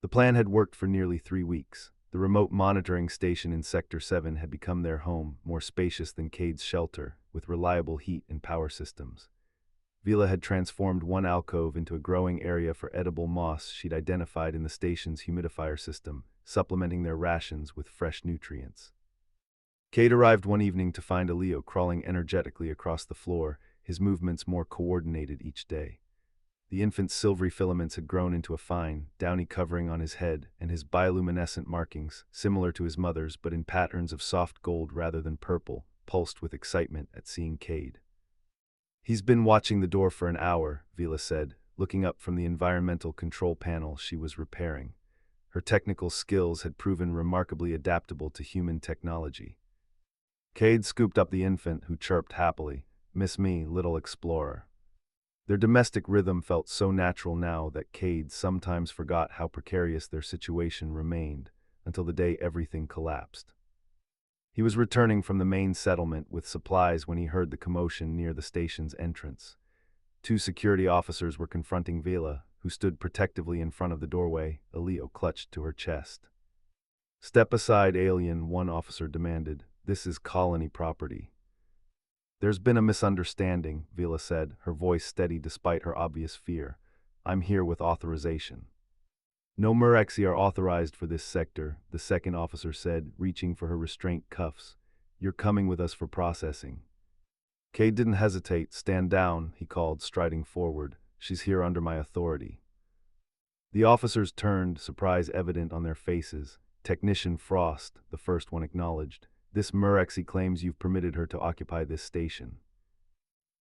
The plan had worked for nearly 3 weeks. The remote monitoring station in Sector 7 had become their home, more spacious than Cade's shelter, with reliable heat and power systems. Vila had transformed one alcove into a growing area for edible moss she'd identified in the station's humidifier system, supplementing their rations with fresh nutrients. Cade arrived one evening to find Elio crawling energetically across the floor, his movements more coordinated each day. The infant's silvery filaments had grown into a fine, downy covering on his head, and his bioluminescent markings, similar to his mother's but in patterns of soft gold rather than purple, pulsed with excitement at seeing Cade. "He's been watching the door for an hour," Vila said, looking up from the environmental control panel she was repairing. Her technical skills had proven remarkably adaptable to human technology. Cade scooped up the infant, who chirped happily, "Miss me, little explorer." Their domestic rhythm felt so natural now that Cade sometimes forgot how precarious their situation remained, until the day everything collapsed. He was returning from the main settlement with supplies when he heard the commotion near the station's entrance. 2 security officers were confronting Vila, who stood protectively in front of the doorway, Elio clutched to her chest. "Step aside, alien," one officer demanded. "This is colony property." "There's been a misunderstanding," Vila said, her voice steady despite her obvious fear. "I'm here with authorization." "No Murexi are authorized for this sector," the second officer said, reaching for her restraint cuffs. "You're coming with us for processing." Cade didn't hesitate. "Stand down," he called, striding forward. "She's here under my authority." The officers turned, surprise evident on their faces. "Technician Frost," the first one acknowledged. "This Murexi claims you've permitted her to occupy this station."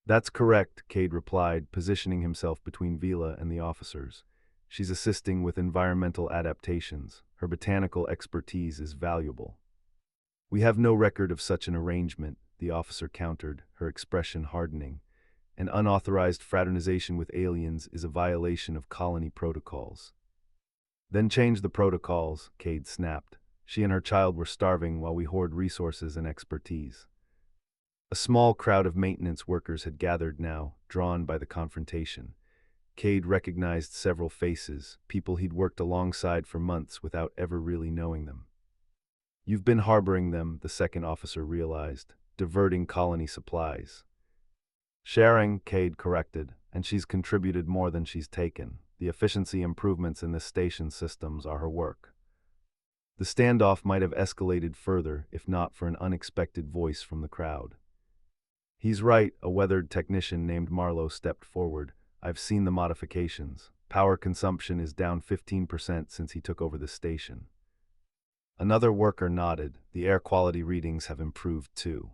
"That's correct," Cade replied, positioning himself between Vila and the officers. "She's assisting with environmental adaptations. Her botanical expertise is valuable." "We have no record of such an arrangement," the officer countered, her expression hardening. "An unauthorized fraternization with aliens is a violation of colony protocols." "Then change the protocols," Cade snapped. "She and her child were starving while we hoard resources and expertise." A small crowd of maintenance workers had gathered now, drawn by the confrontation. Cade recognized several faces, people he'd worked alongside for months without ever really knowing them. "You've been harboring them," the second officer realized, "diverting colony supplies." "Sharing," Cade corrected, "and she's contributed more than she's taken. The efficiency improvements in this station's systems are her work." The standoff might have escalated further if not for an unexpected voice from the crowd. "He's right," a weathered technician named Marlowe stepped forward. "I've seen the modifications. Power consumption is down 15% since he took over the station." Another worker nodded. "The air quality readings have improved too."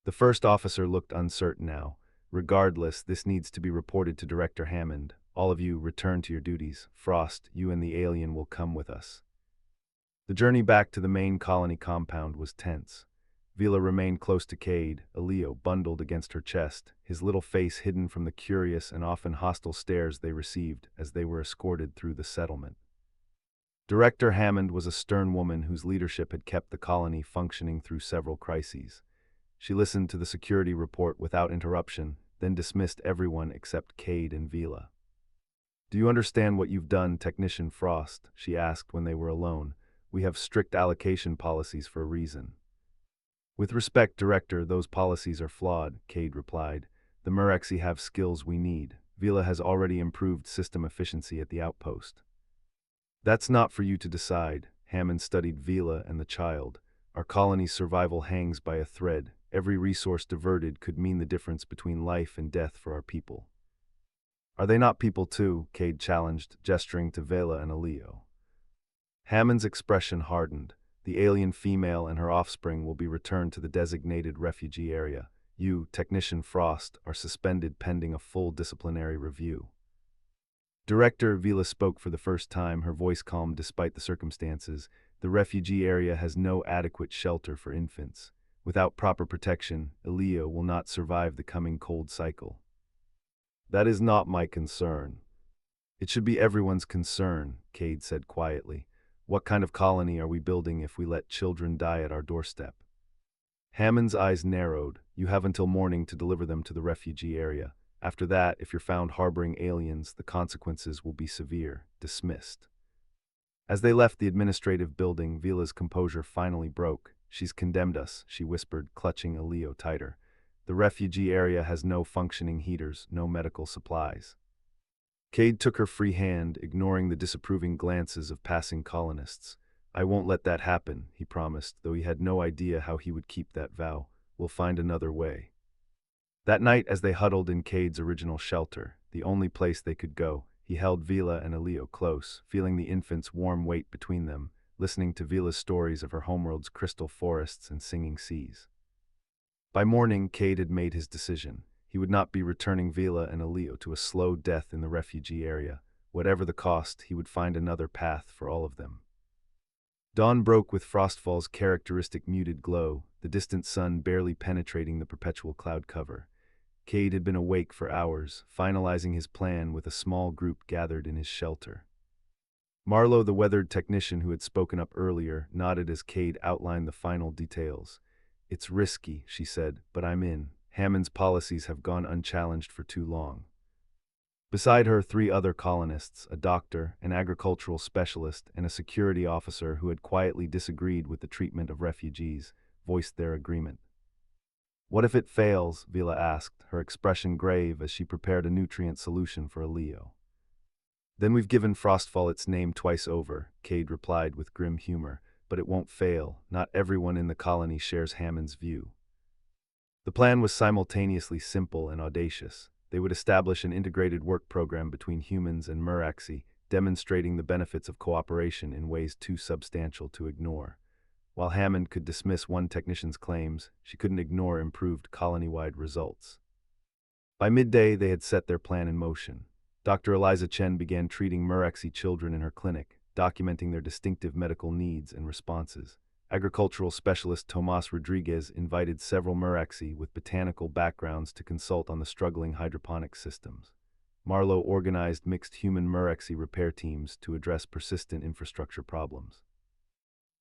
The first officer looked uncertain now. "Regardless, this needs to be reported to Director Hammond. All of you return to your duties. Frost, you and the alien will come with us." The journey back to the main colony compound was tense. Vila remained close to Cade, Elio bundled against her chest, his little face hidden from the curious and often hostile stares they received as they were escorted through the settlement. Director Hammond was a stern woman whose leadership had kept the colony functioning through several crises. She listened to the security report without interruption, then dismissed everyone except Cade and Vila. "Do you understand what you've done, Technician Frost?" she asked when they were alone. "We have strict allocation policies for a reason." "With respect, Director, those policies are flawed," Cade replied. "The Murexi have skills we need. Vila has already improved system efficiency at the outpost." "That's not for you to decide." Hammond studied Vila and the child. "Our colony's survival hangs by a thread. Every resource diverted could mean the difference between life and death for our people." "Are they not people too?" Cade challenged, gesturing to Vila and Elio. Hammond's expression hardened. "The alien female and her offspring will be returned to the designated refugee area. You, Technician Frost, are suspended pending a full disciplinary review." Director, Vila spoke for the first time, her voice calm despite the circumstances. "The refugee area has no adequate shelter for infants. Without proper protection, Elio will not survive the coming cold cycle." "That is not my concern." "It should be everyone's concern," Cade said quietly. "What kind of colony are we building if we let children die at our doorstep?" Hammond's eyes narrowed. "You have until morning to deliver them to the refugee area. After that, if you're found harboring aliens, the consequences will be severe. Dismissed." As they left the administrative building, Vila's composure finally broke. "She's condemned us," she whispered, clutching Elio tighter. "The refugee area has no functioning heaters, no medical supplies." Cade took her free hand, ignoring the disapproving glances of passing colonists. "I won't let that happen," he promised, though he had no idea how he would keep that vow. "We'll find another way." That night, as they huddled in Cade's original shelter, the only place they could go, he held Vila and Elio close, feeling the infant's warm weight between them, listening to Vila's stories of her homeworld's crystal forests and singing seas. By morning, Cade had made his decision. He would not be returning Vila and Elio to a slow death in the refugee area. Whatever the cost, he would find another path for all of them. Dawn broke with Frostfall's characteristic muted glow, the distant sun barely penetrating the perpetual cloud cover. Cade had been awake for hours, finalizing his plan with a small group gathered in his shelter. Marlowe, the weathered technician who had spoken up earlier, nodded as Cade outlined the final details. "It's risky," she said, "but I'm in. Hammond's policies have gone unchallenged for too long." Beside her, 3 other colonists, a doctor, an agricultural specialist, and a security officer who had quietly disagreed with the treatment of refugees, voiced their agreement. "What if it fails?" Vila asked, her expression grave as she prepared a nutrient solution for Elio. "Then we've given Frostfall its name twice over," Cade replied with grim humor, "but it won't fail. Not everyone in the colony shares Hammond's view." The plan was simultaneously simple and audacious. They would establish an integrated work program between humans and Muraxi, demonstrating the benefits of cooperation in ways too substantial to ignore. While Hammond could dismiss one technician's claims, she couldn't ignore improved colony-wide results. By midday, they had set their plan in motion. Dr. Eliza Chen began treating Muraxi children in her clinic, documenting their distinctive medical needs and responses. Agricultural specialist Tomas Rodriguez invited several Muraxi with botanical backgrounds to consult on the struggling hydroponic systems. Marlowe organized mixed human Muraxi repair teams to address persistent infrastructure problems.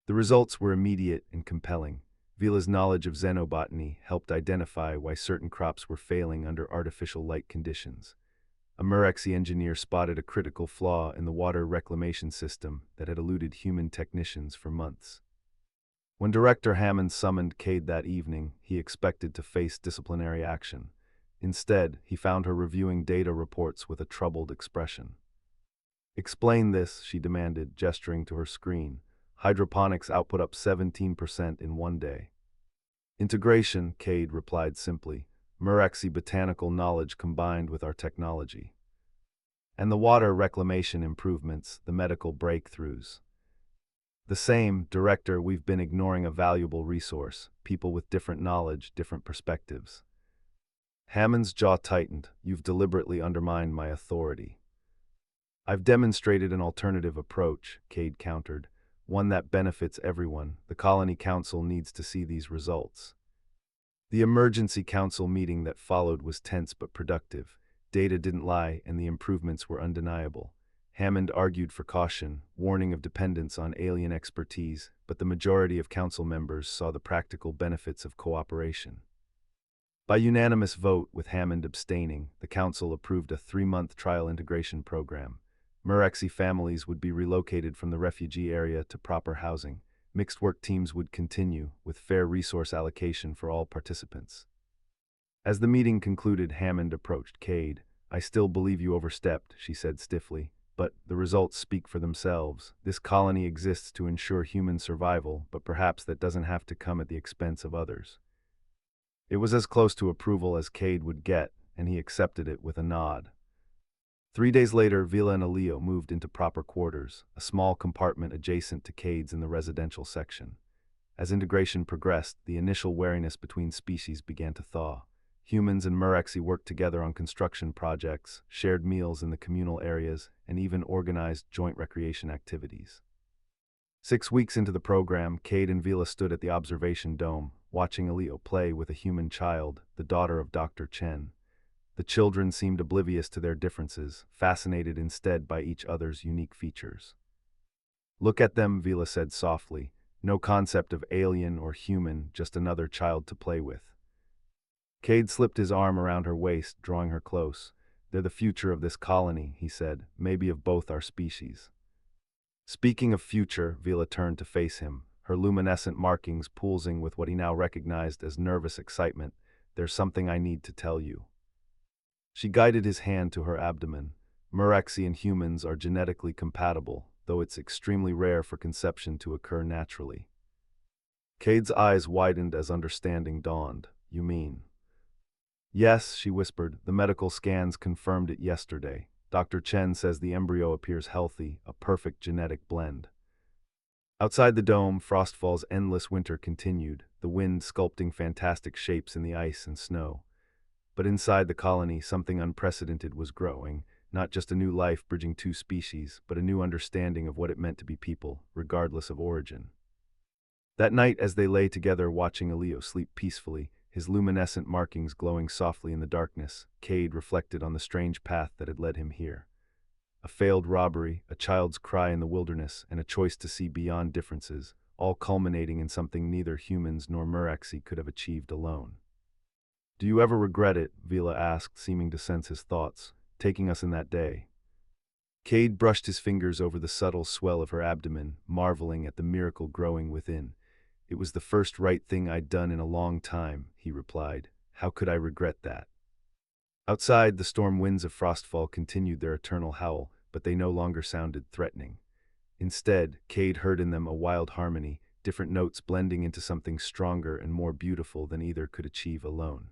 The results were immediate and compelling. Vila's knowledge of xenobotany helped identify why certain crops were failing under artificial light conditions. A Muraxi engineer spotted a critical flaw in the water reclamation system that had eluded human technicians for months. When Director Hammond summoned Cade that evening, he expected to face disciplinary action. Instead, he found her reviewing data reports with a troubled expression. "Explain this," she demanded, gesturing to her screen. "Hydroponics output up 17% in one day." "Integration," Cade replied simply. "Muraxi botanical knowledge combined with our technology. And the water reclamation improvements, the medical breakthroughs." "The same, Director, we've been ignoring a valuable resource, people with different knowledge, different perspectives." Hammond's jaw tightened. "You've deliberately undermined my authority." "I've demonstrated an alternative approach," Cade countered, "one that benefits everyone. The Colony Council needs to see these results." The emergency council meeting that followed was tense but productive. Data didn't lie, and the improvements were undeniable. Hammond argued for caution, warning of dependence on alien expertise, but the majority of council members saw the practical benefits of cooperation. By unanimous vote, with Hammond abstaining, the council approved a 3-month trial integration program. Muraxi families would be relocated from the refugee area to proper housing. Mixed work teams would continue, with fair resource allocation for all participants. As the meeting concluded, Hammond approached Cade. "I still believe you overstepped," she said stiffly. "But the results speak for themselves. This colony exists to ensure human survival, but perhaps that doesn't have to come at the expense of others." It was as close to approval as Cade would get, and he accepted it with a nod. 3 days later, Vila and Elio moved into proper quarters, a small compartment adjacent to Cade's in the residential section. As integration progressed, the initial wariness between species began to thaw. Humans and Muraxi worked together on construction projects, shared meals in the communal areas, and even organized joint recreation activities. 6 weeks into the program, Cade and Vila stood at the observation dome, watching Elio play with a human child, the daughter of Dr. Chen. The children seemed oblivious to their differences, fascinated instead by each other's unique features. "Look at them," Vila said softly. "No concept of alien or human, just another child to play with." Cade slipped his arm around her waist, drawing her close. "They're the future of this colony," he said, "maybe of both our species." Speaking of future, Vila turned to face him, her luminescent markings pulsing with what he now recognized as nervous excitement. There's something I need to tell you. She guided his hand to her abdomen. Murexi and humans are genetically compatible, though it's extremely rare for conception to occur naturally. Cade's eyes widened as understanding dawned. You mean? Yes, she whispered. The medical scans confirmed it yesterday. Dr. Chen says the embryo appears healthy, a perfect genetic blend. Outside the dome, Frostfall's endless winter continued, the wind sculpting fantastic shapes in the ice and snow. But inside the colony, something unprecedented was growing, not just a new life bridging two species, but a new understanding of what it meant to be people, regardless of origin. That night, as they lay together watching Elio sleep peacefully, his luminescent markings glowing softly in the darkness, Cade reflected on the strange path that had led him here. A failed robbery, a child's cry in the wilderness, and a choice to see beyond differences, all culminating in something neither humans nor Murexi could have achieved alone. Do you ever regret it? Vila asked, seeming to sense his thoughts, taking us in that day. Cade brushed his fingers over the subtle swell of her abdomen, marveling at the miracle growing within. It was the first right thing I'd done in a long time, he replied. How could I regret that? Outside, the storm winds of Frostfall continued their eternal howl, but they no longer sounded threatening. Instead, Cade heard in them a wild harmony, different notes blending into something stronger and more beautiful than either could achieve alone.